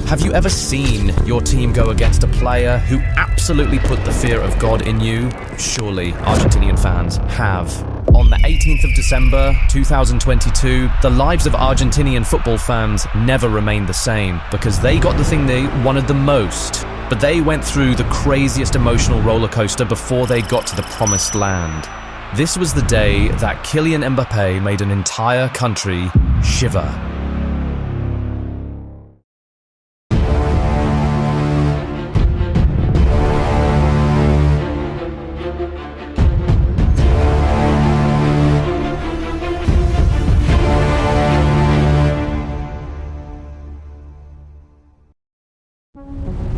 Have you ever seen your team go against a player who absolutely put the fear of God in you? Surely Argentinian fans have. On the 18th of December 2022, the lives of Argentinian football fans never remained the same because they got the thing they wanted the most. But they went through the craziest emotional roller coaster before they got to the promised land. This was the day that Kylian Mbappé made an entire country shiver.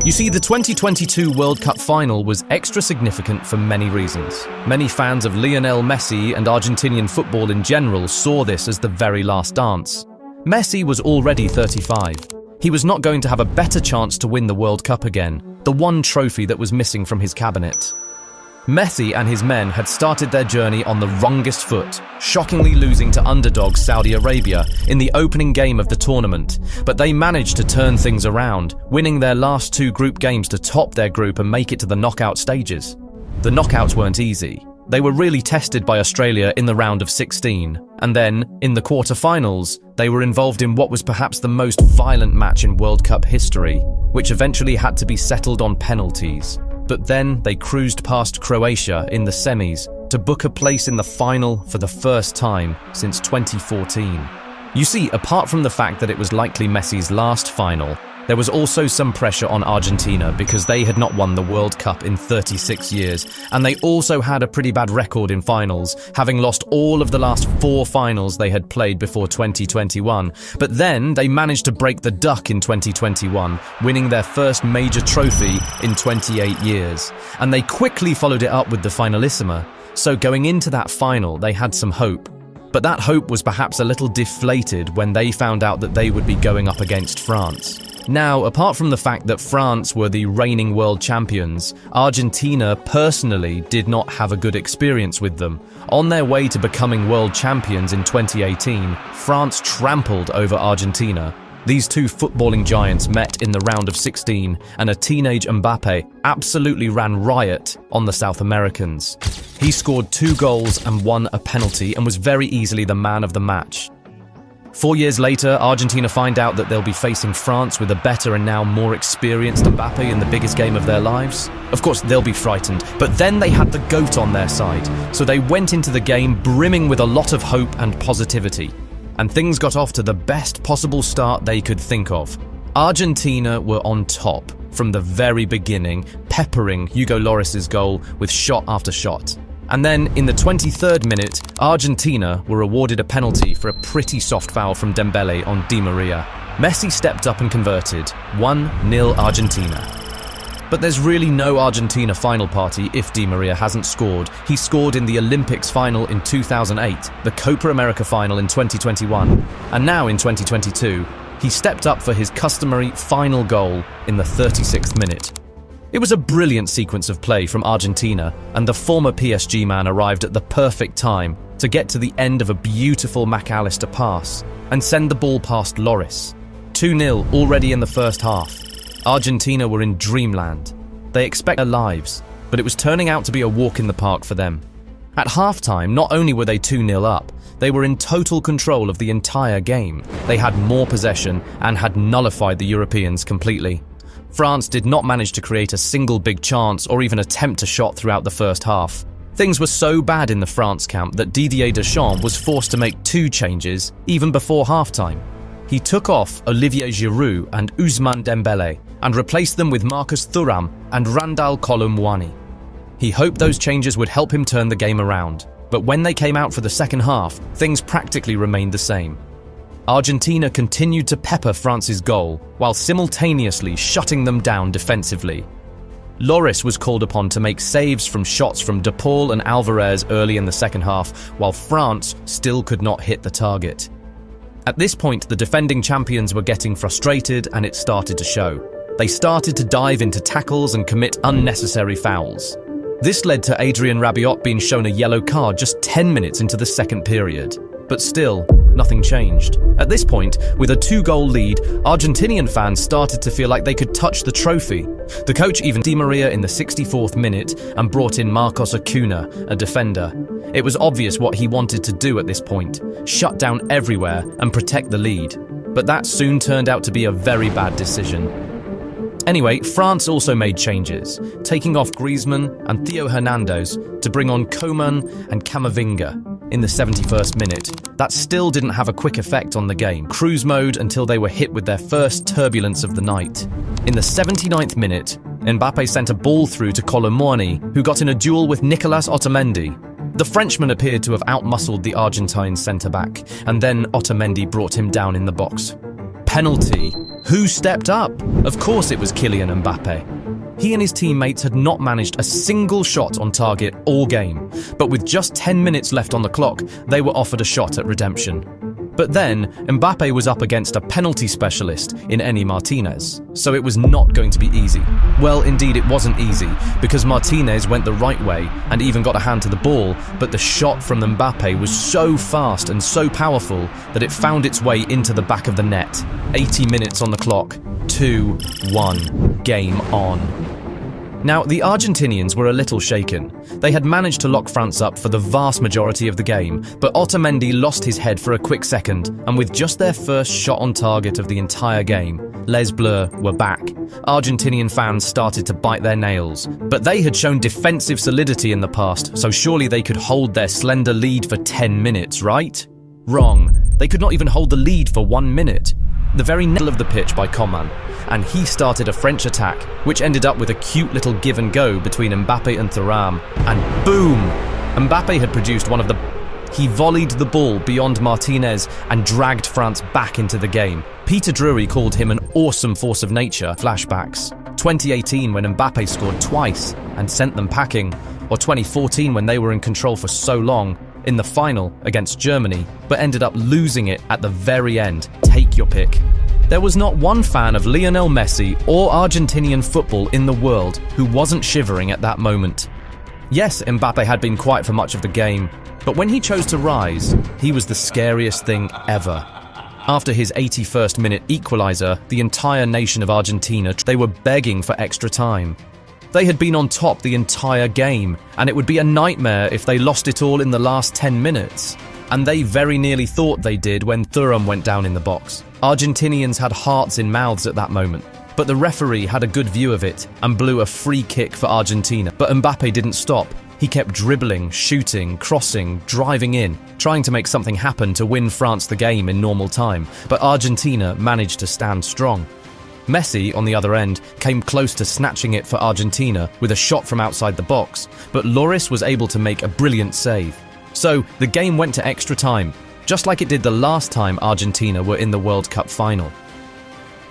You see, the 2022 World Cup final was extra significant for many reasons. Many fans of Lionel Messi and Argentinian football in general saw this as the very last dance. Messi was already 35. He was not going to have a better chance to win the World Cup again, the one trophy that was missing from his cabinet. Messi and his men had started their journey on the wrongest foot, shockingly losing to underdog Saudi Arabia in the opening game of the tournament, but they managed to turn things around, winning their last two group games to top their group and make it to the knockout stages. The knockouts weren't easy. They were really tested by Australia in the round of 16, and then, in the quarter-finals, they were involved in what was perhaps the most violent match in World Cup history, which eventually had to be settled on penalties. But then they cruised past Croatia in the semis to book a place in the final for the first time since 2014. You see, apart from the fact that it was likely Messi's last final, there was also some pressure on Argentina because they had not won the World Cup in 36 years, and they also had a pretty bad record in finals, having lost all of the last 4 finals they had played before 2021. But then they managed to break the duck in 2021, winning their first major trophy in 28 years. And they quickly followed it up with the Finalissima, so going into that final they had some hope. But that hope was perhaps a little deflated when they found out that they would be going up against France. Now, apart from the fact that France were the reigning world champions, Argentina personally did not have a good experience with them. On their way to becoming world champions in 2018, France trampled over Argentina. These two footballing giants met in the round of 16, and a teenage Mbappé absolutely ran riot on the South Americans. He scored 2 goals and won a penalty and was very easily the man of the match. 4 years later, Argentina find out that they'll be facing France with a better and now more experienced Mbappé in the biggest game of their lives. Of course, they'll be frightened, but then they had the GOAT on their side, so they went into the game brimming with a lot of hope and positivity. And things got off to the best possible start they could think of. Argentina were on top from the very beginning, peppering Hugo Lloris's goal with shot after shot. And then, in the 23rd minute, Argentina were awarded a penalty for a pretty soft foul from Dembele on Di Maria. Messi stepped up and converted, 1-0 Argentina. But there's really no Argentina final party if Di Maria hasn't scored. He scored in the Olympics final in 2008, the Copa America final in 2021, and now in 2022, he stepped up for his customary final goal in the 36th minute. It was a brilliant sequence of play from Argentina, and the former PSG man arrived at the perfect time to get to the end of a beautiful McAllister pass and send the ball past Lloris. 2-0 already in the first half. Argentina were in dreamland. They expect their lives, but it was turning out to be a walk in the park for them. At halftime, not only were they 2-0 up, they were in total control of the entire game. They had more possession and had nullified the Europeans completely. France did not manage to create a single big chance or even attempt a shot throughout the first half. Things were so bad in the France camp that Didier Deschamps was forced to make 2 changes even before halftime. He took off Olivier Giroud and Ousmane Dembélé and replaced them with Marcus Thuram and Randal Kolo Muani. He hoped those changes would help him turn the game around, but when they came out for the second half, things practically remained the same. Argentina continued to pepper France's goal, while simultaneously shutting them down defensively. Lloris was called upon to make saves from shots from De Paul and Alvarez early in the second half, while France still could not hit the target. At this point, the defending champions were getting frustrated and it started to show. They started to dive into tackles and commit unnecessary fouls. This led to Adrien Rabiot being shown a yellow card just 10 minutes into the second period. But still, nothing changed. At this point, with a 2-goal lead, Argentinian fans started to feel like they could touch the trophy. The coach even Di Maria in the 64th minute and brought in Marcos Acuna, a defender. It was obvious what he wanted to do at this point, shut down everywhere and protect the lead. But that soon turned out to be a very bad decision. Anyway, France also made changes, taking off Griezmann and Theo Hernandez to bring on Coman and Camavinga in the 71st minute. That still didn't have a quick effect on the game. Cruise mode until they were hit with their first turbulence of the night. In the 79th minute, Mbappé sent a ball through to Colomboigny, who got in a duel with Nicolas Otamendi. The Frenchman appeared to have outmuscled the Argentine centre-back, and then Otamendi brought him down in the box. Penalty. Who stepped up? Of course it was Kylian Mbappé. He and his teammates had not managed a single shot on target all game, but with just 10 minutes left on the clock, they were offered a shot at redemption. But then, Mbappé was up against a penalty specialist in Emi Martinez, so it was not going to be easy. Well, indeed it wasn't easy, because Martinez went the right way and even got a hand to the ball, but the shot from Mbappé was so fast and so powerful that it found its way into the back of the net. 80 minutes on the clock, 2-1, game on. Now, the Argentinians were a little shaken. They had managed to lock France up for the vast majority of the game, but Otamendi lost his head for a quick second, and with just their first shot on target of the entire game, Les Bleus were back. Argentinian fans started to bite their nails, but they had shown defensive solidity in the past, so surely they could hold their slender lead for 10 minutes, right? Wrong. They could not even hold the lead for 1 minute. The very middle of the pitch by Coman, and he started a French attack, which ended up with a cute little give and go between Mbappé and Thuram, and boom! Mbappé had produced one of the... He volleyed the ball beyond Martinez and dragged France back into the game. Peter Drury called him an awesome force of nature. Flashbacks. 2018 when Mbappé scored twice and sent them packing, or 2014 when they were in control for so long, in the final against Germany, but ended up losing it at the very end. Take your pick. There was not one fan of Lionel Messi or Argentinian football in the world who wasn't shivering at that moment. Yes, Mbappé had been quiet for much of the game, but when he chose to rise, he was the scariest thing ever. After his 81st minute equaliser, the entire nation of Argentina, they were begging for extra time. They had been on top the entire game, and it would be a nightmare if they lost it all in the last 10 minutes. And they very nearly thought they did when Thuram went down in the box. Argentinians had hearts in mouths at that moment, but the referee had a good view of it and blew a free kick for Argentina. But Mbappé didn't stop. He kept dribbling, shooting, crossing, driving in, trying to make something happen to win France the game in normal time, but Argentina managed to stand strong. Messi, on the other end, came close to snatching it for Argentina with a shot from outside the box, but Lloris was able to make a brilliant save. So, the game went to extra time, just like it did the last time Argentina were in the World Cup final.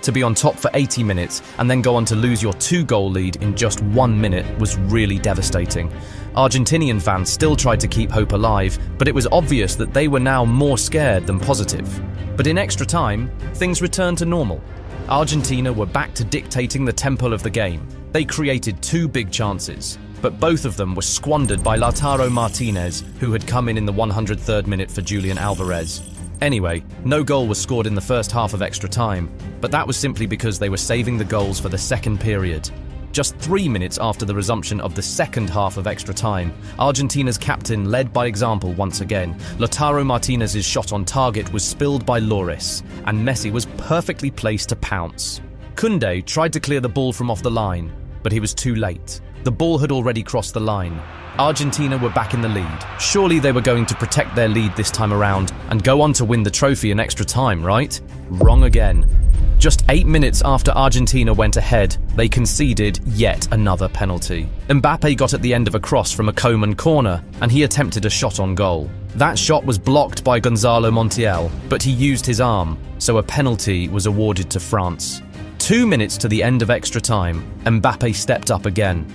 To be on top for 80 minutes and then go on to lose your 2-goal lead in just 1 minute was really devastating. Argentinian fans still tried to keep hope alive, but it was obvious that they were now more scared than positive. But in extra time, things returned to normal. Argentina were back to dictating the tempo of the game. They created 2 big chances, but both of them were squandered by Lautaro Martinez, who had come in the 103rd minute for Julian Alvarez. Anyway, no goal was scored in the first half of extra time, but that was simply because they were saving the goals for the second period. Just 3 minutes after the resumption of the second half of extra time, Argentina's captain led by example once again. Lautaro Martinez's shot on target was spilled by Lloris, and Messi was perfectly placed to pounce. Koundé tried to clear the ball from off the line, but he was too late. The ball had already crossed the line. Argentina were back in the lead. Surely they were going to protect their lead this time around and go on to win the trophy in extra time, right? Wrong again. Just 8 minutes after Argentina went ahead, they conceded yet another penalty. Mbappé got at the end of a cross from a Coman corner, and he attempted a shot on goal. That shot was blocked by Gonzalo Montiel, but he used his arm, so a penalty was awarded to France. 2 minutes to the end of extra time, Mbappé stepped up again.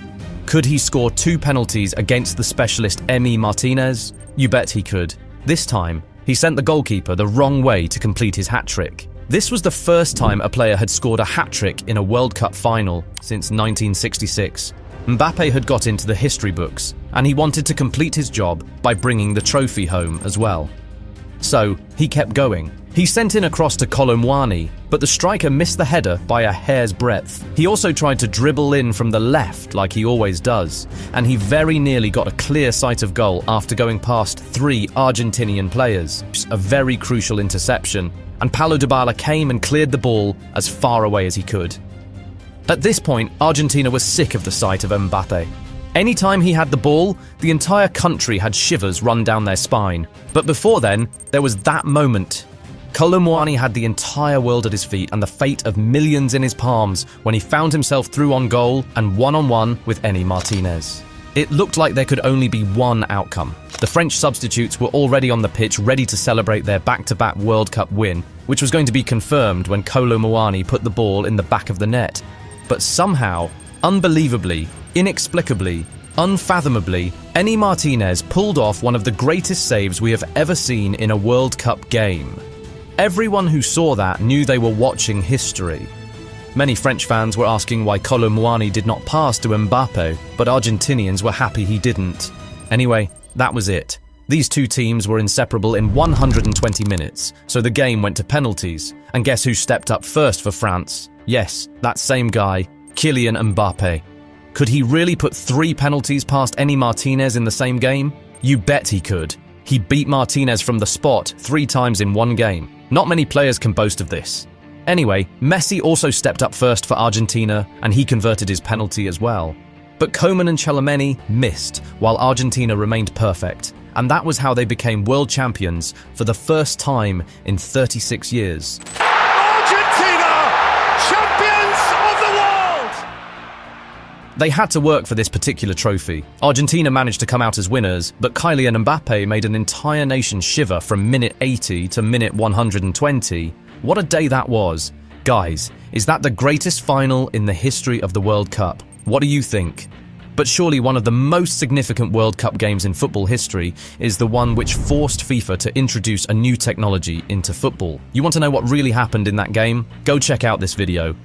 Could he score 2 penalties against the specialist Emi Martinez? You bet he could. This time, he sent the goalkeeper the wrong way to complete his hat-trick. This was the first time a player had scored a hat-trick in a World Cup final since 1966. Mbappé had got into the history books, and he wanted to complete his job by bringing the trophy home as well. So, he kept going. He sent in a cross to Colomwani, but the striker missed the header by a hair's breadth. He also tried to dribble in from the left like he always does, and he very nearly got a clear sight of goal after going past 3 Argentinian players. A very crucial interception, and Paulo Dybala came and cleared the ball as far away as he could. At this point, Argentina was sick of the sight of Mbappé. Anytime he had the ball, the entire country had shivers run down their spine. But before then, there was that moment. Colomwani had the entire world at his feet and the fate of millions in his palms when he found himself through on goal and one-on-one with Emi Martinez. It looked like there could only be one outcome. The French substitutes were already on the pitch ready to celebrate their back-to-back World Cup win, which was going to be confirmed when Colomwani put the ball in the back of the net. But somehow, unbelievably, inexplicably, unfathomably, Emi Martinez pulled off one of the greatest saves we have ever seen in a World Cup game. Everyone who saw that knew they were watching history. Many French fans were asking why Colomwani did not pass to Mbappé, but Argentinians were happy he didn't. Anyway, that was it. These two teams were inseparable in 120 minutes, so the game went to penalties. And guess who stepped up first for France? Yes, that same guy, Kylian Mbappé. Could he really put 3 penalties past Emi Martinez in the same game? You bet he could. He beat Martinez from the spot 3 times in one game. Not many players can boast of this. Anyway, Messi also stepped up first for Argentina, and he converted his penalty as well. But Koeman and Tchouaméni missed, while Argentina remained perfect. And that was how they became world champions for the first time in 36 years. Argentina, champions of the world! They had to work for this particular trophy. Argentina managed to come out as winners, but Kylian Mbappé made an entire nation shiver from minute 80 to minute 120. What a day that was. Guys, is that the greatest final in the history of the World Cup? What do you think? But surely one of the most significant World Cup games in football history is the one which forced FIFA to introduce a new technology into football. You want to know what really happened in that game? Go check out this video.